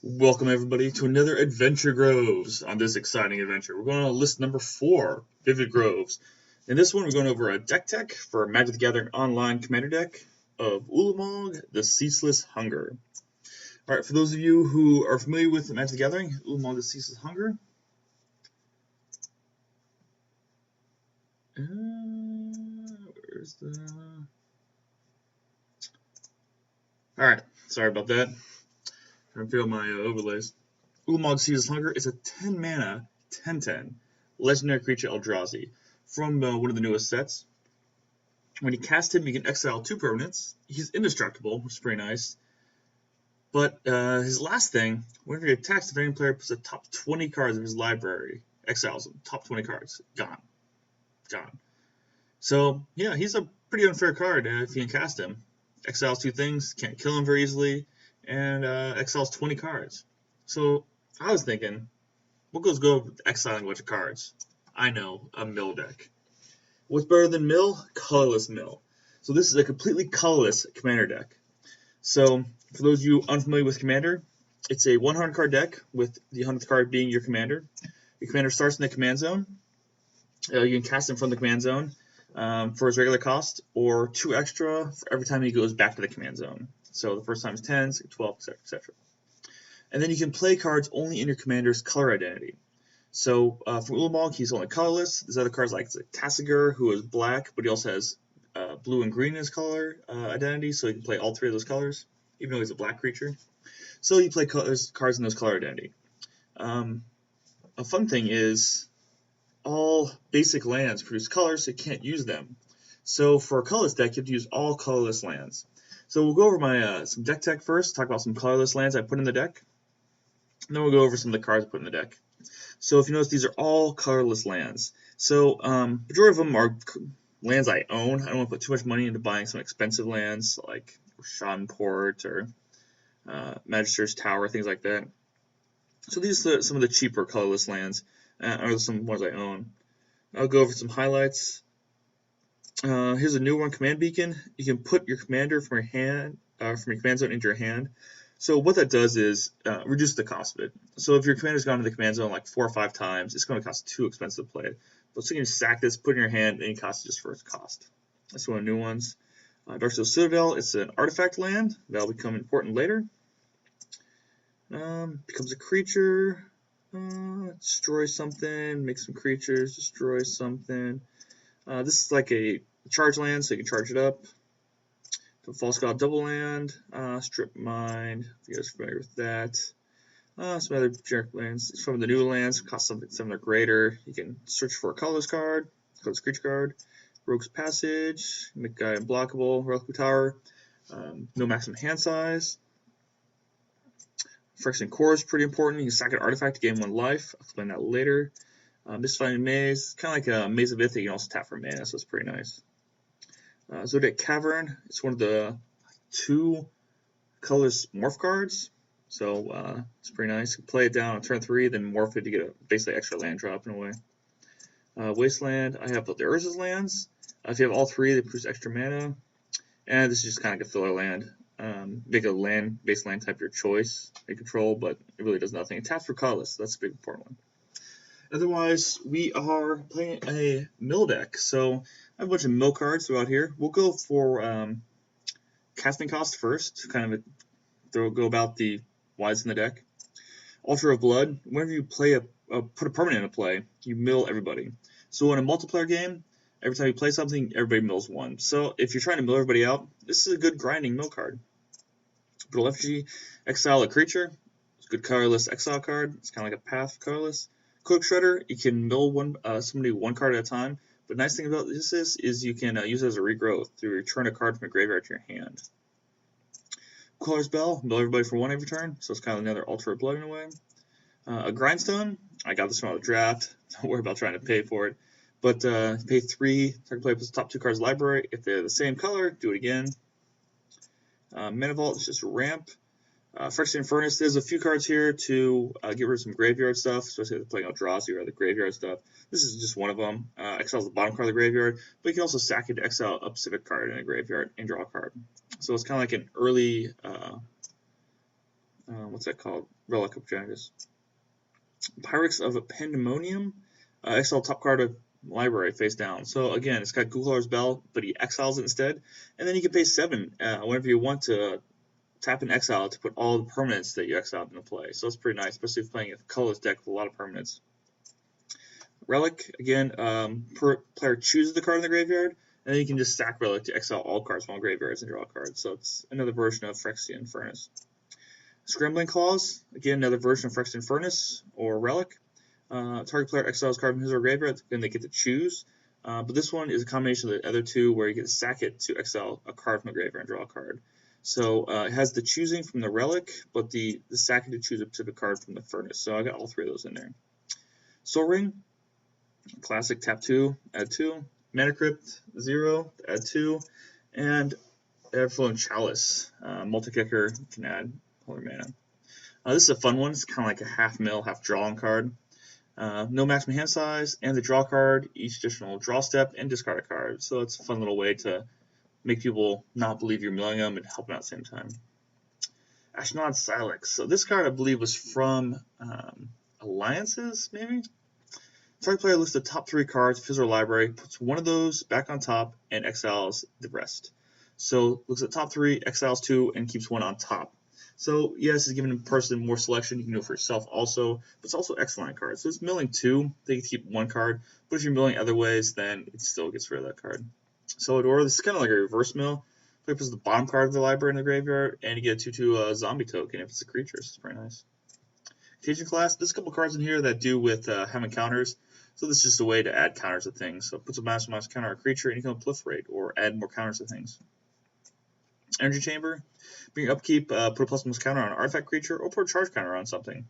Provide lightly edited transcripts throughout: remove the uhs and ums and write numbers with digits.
Welcome everybody to another Adventure Groves. On this exciting adventure, we're going on list number 4, Vivid Groves. In this one, we're going over a deck tech for Magic the Gathering Online Commander deck of Ulamog, the Ceaseless Hunger. Alright, for those of you who are familiar with Magic the Gathering, Ulamog, the Ceaseless Hunger. Where's the... Alright, sorry about that. Trying to feel my overlays. Ulamog Ceaseless Hunger is a 10 mana, 10/10 legendary creature Eldrazi from one of the newest sets. When you cast him, you can exile 2 permanents. He's indestructible, which is pretty nice. But his last thing, whenever he attacks, the any player puts the top 20 cards of his library, exiles them, top 20 cards, gone. So, yeah, he's a pretty unfair card if you can cast him. Exiles 2 things, can't kill him very easily, and exiles 20 cards. So, I was thinking, we'll just go with exiling a bunch of cards. I know, a mill deck. What's better than mill? Colorless mill. So this is a completely colorless commander deck. So for those of you unfamiliar with Commander, it's a 100 card deck with the 100th card being your commander. Your commander starts in the command zone. You can cast him from the command zone for his regular cost, or 2 extra for every time he goes back to the command zone. So the first time is 10, 12, etc., etc. And then you can play cards only in your commander's color identity. So for Ulamog, he's only colorless. There's other cards like Tassiger, who is black, but he also has blue and green in his color identity, so he can play all 3 of those colors, even though he's a black creature. So you play cards in those color identity. A fun thing is all basic lands produce colors, so you can't use them. So for a colorless deck, you have to use all colorless lands. So we'll go over my some deck tech first, talk about some colorless lands I put in the deck. And then we'll go over some of the cards I put in the deck. So if you notice, these are all colorless lands. So majority of them are lands I own. I don't want to put too much money into buying some expensive lands like Schadenport or Magister's Tower, things like that. So these are some of the cheaper colorless lands, are some ones I own. I'll go over some highlights. Here's a new one, Command Beacon. You can put your commander from your hand, from your command zone into your hand. So what that does is reduce the cost of it. So if your commander's gone to the command zone like 4 or 5 times, it's going to cost too expensive to play it. But so you can sack this, put it in your hand, and it costs just for its cost. That's one of the new ones. Darksteel Citadel, it's an artifact land. That'll become important later. Becomes a creature. Destroy something, make some creatures, destroy something. This is like a charge land, so you can charge it up. False God Double Land, Strip Mine, if you guys are familiar with that. Some other generic lands. It's from the new lands, cost something or greater. You can search for a colorless card, colorless creature card. Rogue's Passage, make a guy unblockable. Relic Tower, no maximum hand size. Phyrexian Core is pretty important. You can sack an artifact to gain 1 life. I'll explain that later. Mystifying Maze, kind of like a Maze of Ith, you can also tap for mana, so it's pretty nice. Zodiac Cavern, it's one of the 2 colorless morph cards, so it's pretty nice. You can play it down on turn 3, then morph it to get basically extra land drop in a way. Wasteland, I have both the Urza's lands. If you have all 3, they produce extra mana. And this is just kind of like a filler land. Make a land-based land type your choice, you control, but it really does nothing. It taps for colorless, so that's a big important one. Otherwise, we are playing a mill deck, so I have a bunch of mill cards throughout here. We'll go for casting cost first, kind of go about the whys in the deck. Altar of Blood, whenever you play put a permanent into play, you mill everybody. So in a multiplayer game, every time you play something, everybody mills 1. So if you're trying to mill everybody out, this is a good grinding mill card. Put a Lethargy, exile a creature. It's a good colorless exile card. It's kind of like a path colorless. Quick Shredder, you can mill somebody 1 card at a time. But the nice thing about this is you can use it as a regrowth to return a card from a graveyard to your hand. Colorless Bell, mill everybody for 1 every turn, so it's kind of another Altar of Blood in a way. A Grindstone, I got this from the draft. Don't worry about trying to pay for it. But pay 3, target player puts the top 2 cards library. If they're the same color, do it again. Mana Vault is just a ramp. Phyrexian Furnace, there's a few cards here to get rid of some graveyard stuff, especially if they're playing Eldrazi or the graveyard stuff. This is just one of them. Exiles the bottom card of the graveyard, but you can also sack it to exile a specific card in a graveyard and draw a card. So it's kind of like an early what's that called? Relic of Jagus. Pyrrhix of Pandemonium. Exile top card of library face down. So again, it's got Googler's Bell, but he exiles it instead. And then you can pay 7 whenever you want to tap an exile to put all the permanents that you exiled into play. So it's pretty nice, especially if playing a colorless deck with a lot of permanents. Relic, again, player chooses the card in the graveyard, and then you can just sack Relic to exile all cards from all graveyards and draw cards. So it's another version of Phyrexian Furnace. Scrambling Claws, again, another version of Phyrexian Furnace or Relic. Target player exiles card from his or graveyard, and they get to choose. But this one is a combination of the other two where you get to sack it to exile a card from the graveyard and draw a card. So it has the choosing from the Relic, but the sacking to choose a specific card from the Furnace. So I got all 3 of those in there. Soul Ring, classic, tap 2, add 2. Mana Crypt, 0, add 2. And Everflowing Chalice, multi-kicker, you can add Holy Mana. This is a fun one. It's kind of like a half mill, half drawing card. No maximum hand size, and the draw card, each additional draw step, and discard a card. So it's a fun little way to make people not believe you're milling them and help them out at the same time. Ashnod Silex. So this card, I believe, was from Alliances, maybe? Target player lists the top 3 cards of his or library, puts one of those back on top, and exiles the rest. So looks at the top 3, exiles 2, and keeps 1 on top. So yes, it's giving a person more selection. You can do it for yourself also, but it's also excellent card. So it's milling 2, they get to keep 1 card, but if you're milling other ways, then it still gets rid of that card. Solidor, this is kind of like a reverse mill. Player puts the bottom card of the library in the graveyard, and you get a 2/2 zombie token if it's a creature. So it's pretty nice. Contagion Class, there's a couple cards in here that do with having counters. So this is just a way to add counters to things. So it puts a -1/- counter on a creature, and you can proliferate or add more counters to things. Energy Chamber, bring upkeep, put a +1 counter on an artifact creature, or put a charge counter on something.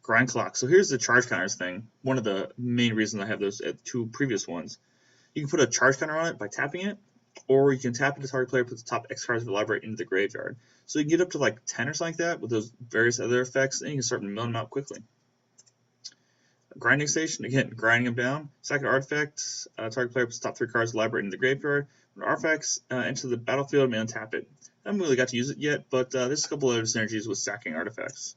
Grind Clock. So here's the charge counters thing. One of the main reasons I have those 2 previous ones. You can put a charge counter on it by tapping it, or you can tap it to target player, put the top X cards of the library into the graveyard. So you can get up to like 10 or something like that with those various other effects, and you can start milling them out quickly. Grinding Station, again, grinding them down. Second artifact, target player puts the top 3 cards of the library into the graveyard. When artifacts enter the battlefield, may untap it. I haven't really got to use it yet, but there's a couple of other synergies with sacking artifacts.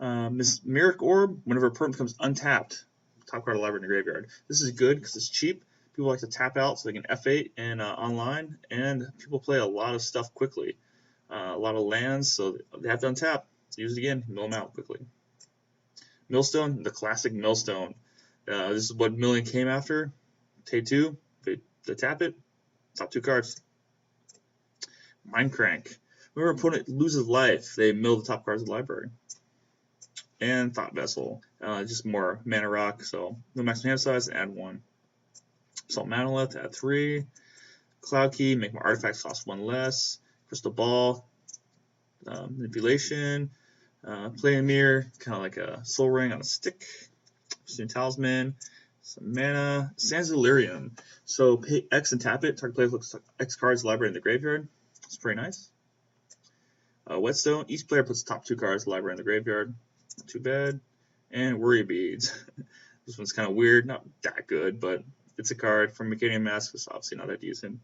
Mesmeric Orb, whenever a permanent becomes untapped, top card of the library in the graveyard. This is good because it's cheap. People like to tap out so they can F8 and online, and people play a lot of stuff quickly. A lot of lands, so they have to untap. Use it again, mill them out quickly. Millstone, the classic Millstone. This is what milling came after. Tay 2, they tap it, top 2 cards. Mind Crank. Whenever an opponent loses life, they mill the top cards of the library. And Thought Vessel, just more mana rock, so no maximum hand size, add 1. Assault Manolith, add 3. Cloud Key, make my artifacts cost 1 less. Crystal Ball, Manipulation. Play a Mirror, kind of like a Soul Ring on a stick. Pursuing Talisman, some mana. Sands of Delirium. So pay X and tap it. Target player looks X cards library in the graveyard. It's pretty nice. Whetstone, each player puts the top 2 cards of the library in the graveyard. Not too bad. And Worry Beads. This one's kind of weird, not that good, but it's a card from Mechanium Mask. It's obviously not that decent.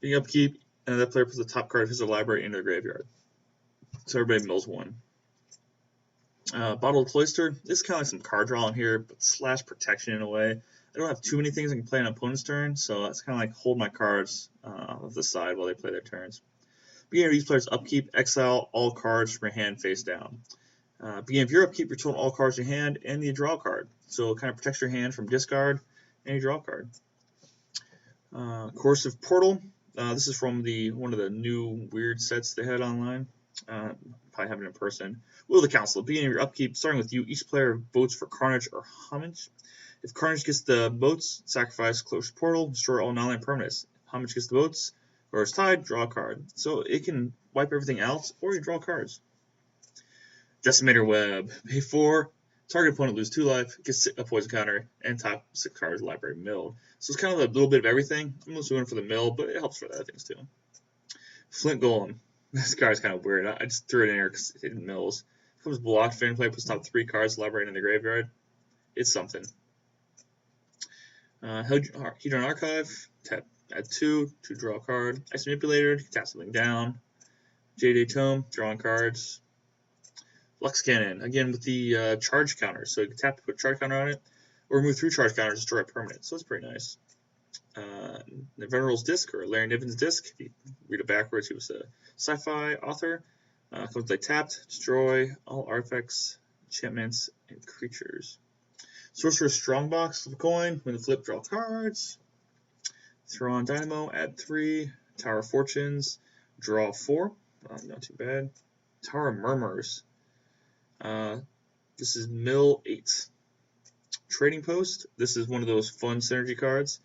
Being upkeep, and that player puts the top card of his library into the graveyard. So everybody mills 1. Bottled Cloister. This is kind of like some card draw in here, but slash protection in a way. I don't have too many things I can play on an opponent's turn, so it's kind of like hold my cards off the side while they play their turns. Beginning of each player's upkeep, exile all cards from your hand face down. Beginning of your upkeep, return all cards in your hand and you draw a card. So it kind of protects your hand from discard and you draw a card. Corrosive Portal. This is from one of the new weird sets they had online. Probably have it in person. Will of the Council. Beginning of your upkeep, starting with you, each player votes for Carnage or Homage. If Carnage gets the votes, sacrifice Corrosive Portal, destroy all non-land permanents. Homage gets the votes, or is tied, draw a card. So it can wipe everything out, or you draw cards. Decimator Web. Pay 4. Target opponent loses 2 life, gets a poison counter, and top 6 cards library milled. So it's kind of a little bit of everything. I'm mostly going for the mill, but it helps for other things too. Flint Golem. This card is kind of weird. I just threw it in here because it mills. Comes blocked. Fan play puts top 3 cards library in the graveyard. It's something. Hedron Archive. Tap add 2 to draw a card. Ice Manipulator. Tap something down. J.D. Tome, drawing cards. Lux Cannon, again with the charge counter. So you can tap to put a charge counter on it, or remove 3 charge counters, destroy a permanent. So it's pretty nice. Veneral's Disc, or Larry Niven's Disc. If you read it backwards, he was a sci-fi author. Comes like tapped, destroy all artifacts, enchantments, and creatures. Sorcerer's Strongbox, flip a coin. When the flip, draw cards. Thrawn Dynamo, add 3. Tower of Fortunes, draw 4. Not too bad. Tower of Murmurs. This is Mill 8. Trading Post. This is one of those fun synergy cards.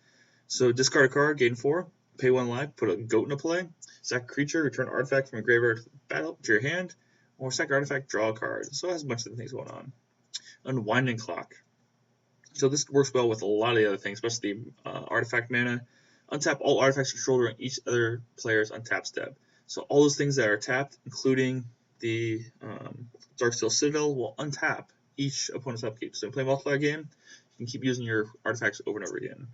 So discard a card, gain 4. Pay 1 life, put a goat into play. Sack a creature, return an artifact from a graveyard to your hand. Or sack an artifact, draw a card. So it has a bunch of things going on. Unwinding Clock. So this works well with a lot of the other things, especially the artifact mana. Untap all artifacts controlled during each other player's untap step. So all those things that are tapped, including the Darksteel Citadel, will untap each opponent's upkeep. So in play multiplayer game, you can keep using your artifacts over and over again.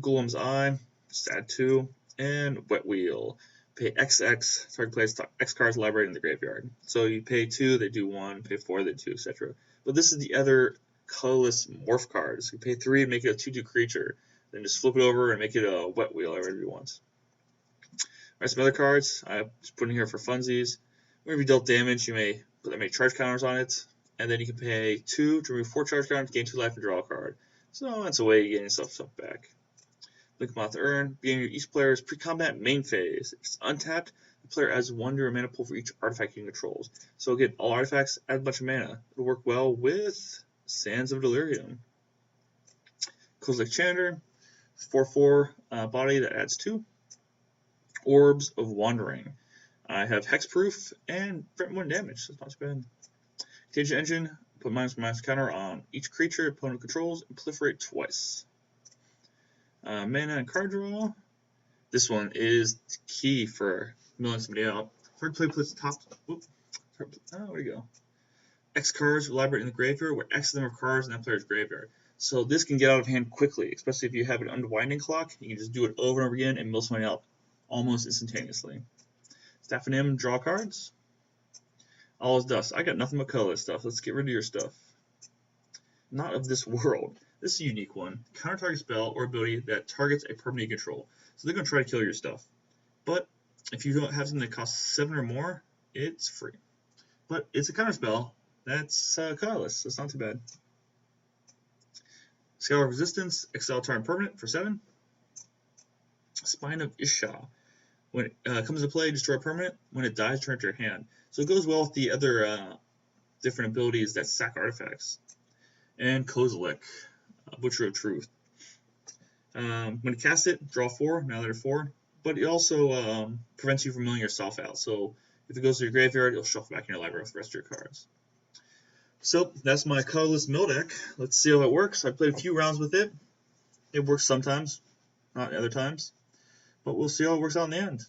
Golem's Eye, just add 2. And Wet Wheel. Pay XX, target plays X cards elaborate in the graveyard. So you pay 2, they do 1, pay 4, they do 2, etc. But this is the other colorless morph card. So you pay 3 and make it a 2/2 creature. Then just flip it over and make it a Wet Wheel whatever you want. Alright, some other cards I just put in here for funsies. Whenever you dealt damage, you may make charge counters on it. And then you can pay 2 to remove 4 charge counters, gain 2 life, and draw a card. So that's a way of getting yourself stuff back. Blinkmoth Urn, beginning of each player's pre-combat main phase. If it's untapped, the player adds 1 to your mana pool for each artifact he controls. So again, all artifacts add a bunch of mana. It'll work well with Sands of Delirium. Kozilek Chandler, 4/4 body that adds 2. Orbs of Wandering. I have Hexproof and prevent 1 damage, so it's not too bad. Contagion Engine, put -/- counter on each creature opponent controls and proliferate twice. Mana and card draw. This one is key for milling somebody out. Third play puts top. Where'd he go? X cards elaborate in the graveyard, where X number of cards in that player's graveyard. So this can get out of hand quickly, especially if you have an unwinding clock. You can just do it over and over again and mill somebody out almost instantaneously. Staff and M, draw cards. All is dust. I got nothing but colorless stuff. Let's get rid of your stuff. Not of this world. This is a unique one. Counter target spell or ability that targets a permanent you control. So they're going to try to kill your stuff. But if you don't have something that costs 7 or more, it's free. But it's a counter spell that's colorless, so it's not too bad. Scale of Resistance, exile turn permanent for 7. Spine of Isha. When it comes into play, destroy a permanent. When it dies, turn it to your hand. So it goes well with the other different abilities that sack artifacts. And Kozilek, Butcher of Truth. When you cast it, draw 4, now there are 4. But it also prevents you from milling yourself out. So if it goes to your graveyard, it'll shuffle back in your library with the rest of your cards. So that's my colorless mill deck. Let's see how it works. I played a few rounds with it. It works sometimes, not other times. But we'll see how it works out in the end.